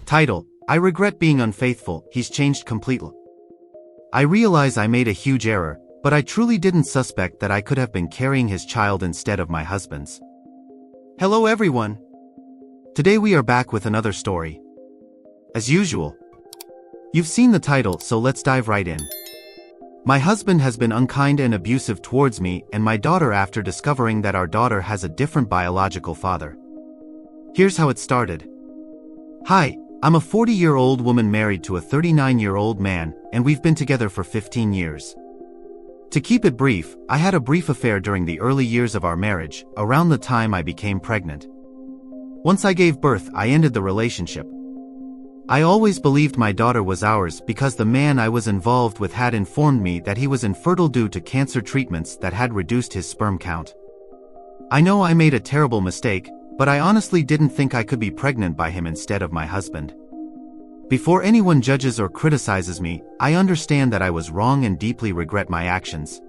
Title: I regret being unfaithful, he's changed completely. I realize I made a huge error, but I truly didn't suspect that I could have been carrying his child instead of my husband's. Hello everyone! Today we are back with another story. As usual. You've seen the title, so let's dive right in. My husband has been unkind and abusive towards me and my daughter after discovering that our daughter has a different biological father. Here's how it started. Hi. I'm a 40-year-old woman married to a 39-year-old man, and we've been together for 15 years. To keep it brief, I had a brief affair during the early years of our marriage, around the time I became pregnant. Once I gave birth, I ended the relationship. I always believed my daughter was ours because the man I was involved with had informed me that he was infertile due to cancer treatments that had reduced his sperm count. I know I made a terrible mistake, but I honestly didn't think I could be pregnant by him instead of my husband. Before anyone judges or criticizes me, I understand that I was wrong and deeply regret my actions.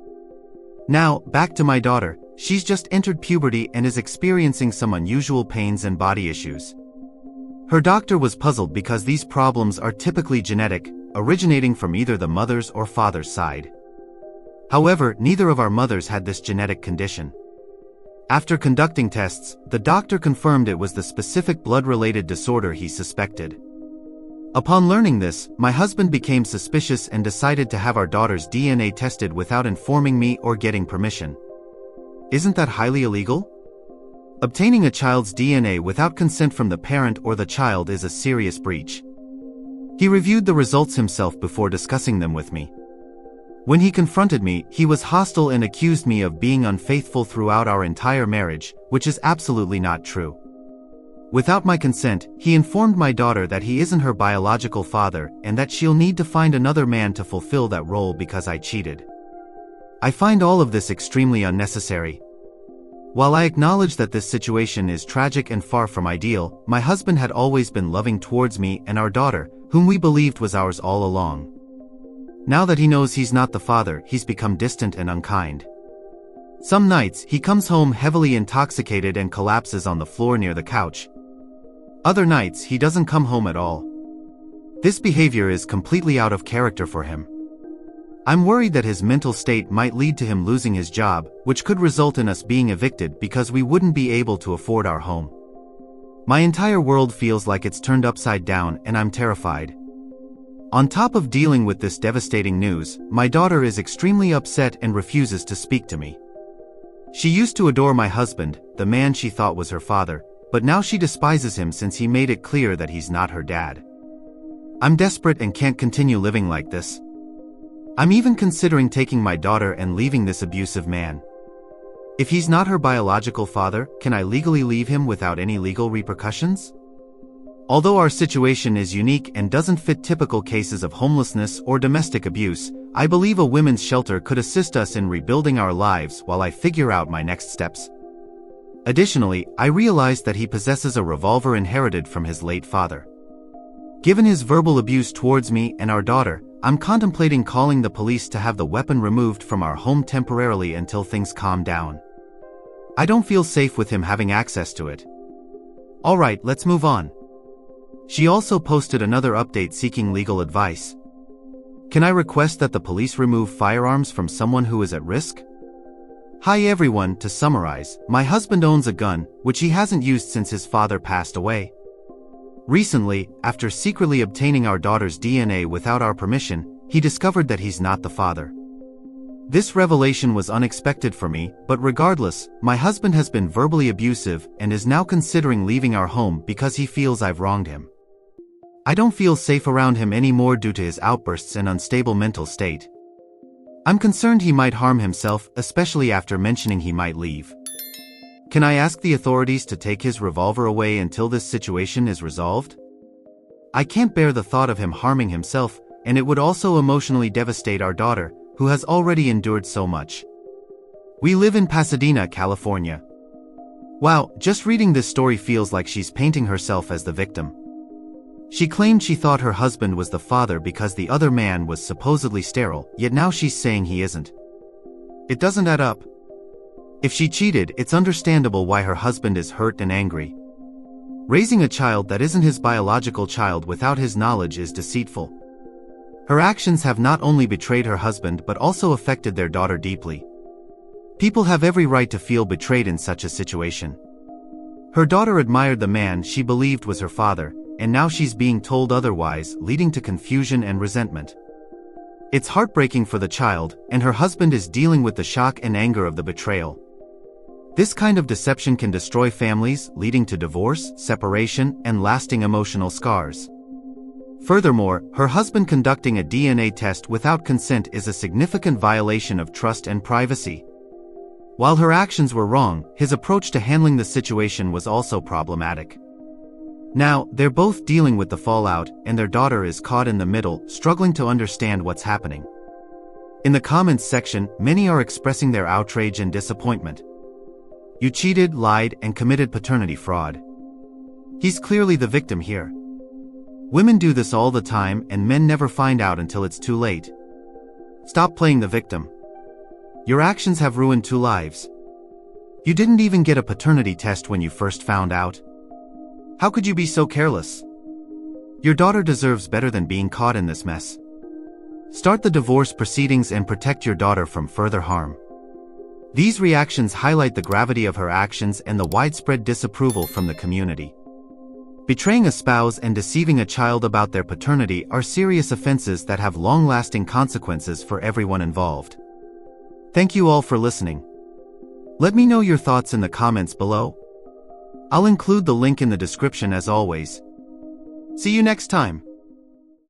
Now, back to my daughter. She's just entered puberty and is experiencing some unusual pains and body issues. Her doctor was puzzled because these problems are typically genetic, originating from either the mother's or father's side. However, neither of our mothers had this genetic condition. After conducting tests, the doctor confirmed it was the specific blood-related disorder he suspected. Upon learning this, my husband became suspicious and decided to have our daughter's DNA tested without informing me or getting permission. Isn't that highly illegal? Obtaining a child's DNA without consent from the parent or the child is a serious breach. He reviewed the results himself before discussing them with me. When he confronted me, he was hostile and accused me of being unfaithful throughout our entire marriage, which is absolutely not true. Without my consent, he informed my daughter that he isn't her biological father and that she'll need to find another man to fulfill that role because I cheated. I find all of this extremely unnecessary. While I acknowledge that this situation is tragic and far from ideal, my husband had always been loving towards me and our daughter, whom we believed was ours all along. Now that he knows he's not the father, he's become distant and unkind. Some nights, he comes home heavily intoxicated and collapses on the floor near the couch. Other nights, he doesn't come home at all. This behavior is completely out of character for him. I'm worried that his mental state might lead to him losing his job, which could result in us being evicted because we wouldn't be able to afford our home. My entire world feels like it's turned upside down and I'm terrified. On top of dealing with this devastating news, my daughter is extremely upset and refuses to speak to me. She used to adore my husband, the man she thought was her father, but now she despises him since he made it clear that he's not her dad. I'm desperate and can't continue living like this. I'm even considering taking my daughter and leaving this abusive man. If he's not her biological father, can I legally leave him without any legal repercussions? Although our situation is unique and doesn't fit typical cases of homelessness or domestic abuse, I believe a women's shelter could assist us in rebuilding our lives while I figure out my next steps. Additionally, I realized that he possesses a revolver inherited from his late father. Given his verbal abuse towards me and our daughter, I'm contemplating calling the police to have the weapon removed from our home temporarily until things calm down. I don't feel safe with him having access to it. Alright, let's move on. She also posted another update seeking legal advice. Can I request that the police remove firearms from someone who is at risk? Hi everyone, to summarize, my husband owns a gun, which he hasn't used since his father passed away. Recently, after secretly obtaining our daughter's DNA without our permission, he discovered that he's not the father. This revelation was unexpected for me, but regardless, my husband has been verbally abusive and is now considering leaving our home because he feels I've wronged him. I don't feel safe around him anymore due to his outbursts and unstable mental state. I'm concerned he might harm himself, especially after mentioning he might leave. Can I ask the authorities to take his revolver away until this situation is resolved? I can't bear the thought of him harming himself, and it would also emotionally devastate our daughter, who has already endured so much. We live in Pasadena, California. Wow, just reading this story feels like she's painting herself as the victim. She claimed she thought her husband was the father because the other man was supposedly sterile, yet now she's saying he isn't. It doesn't add up. If she cheated, it's understandable why her husband is hurt and angry. Raising a child that isn't his biological child without his knowledge is deceitful. Her actions have not only betrayed her husband but also affected their daughter deeply. People have every right to feel betrayed in such a situation. Her daughter admired the man she believed was her father, and now she's being told otherwise, leading to confusion and resentment. It's heartbreaking for the child, and her husband is dealing with the shock and anger of the betrayal. This kind of deception can destroy families, leading to divorce, separation, and lasting emotional scars. Furthermore, her husband conducting a DNA test without consent is a significant violation of trust and privacy. While her actions were wrong, his approach to handling the situation was also problematic. Now, they're both dealing with the fallout, and their daughter is caught in the middle, struggling to understand what's happening. In the comments section, many are expressing their outrage and disappointment. You cheated, lied, and committed paternity fraud. He's clearly the victim here. Women do this all the time, and men never find out until it's too late. Stop playing the victim. Your actions have ruined 2 lives. You didn't even get a paternity test when you first found out. How could you be so careless? Your daughter deserves better than being caught in this mess. Start the divorce proceedings and protect your daughter from further harm. These reactions highlight the gravity of her actions and the widespread disapproval from the community. Betraying a spouse and deceiving a child about their paternity are serious offenses that have long-lasting consequences for everyone involved. Thank you all for listening. Let me know your thoughts in the comments below. I'll include the link in the description as always. See you next time.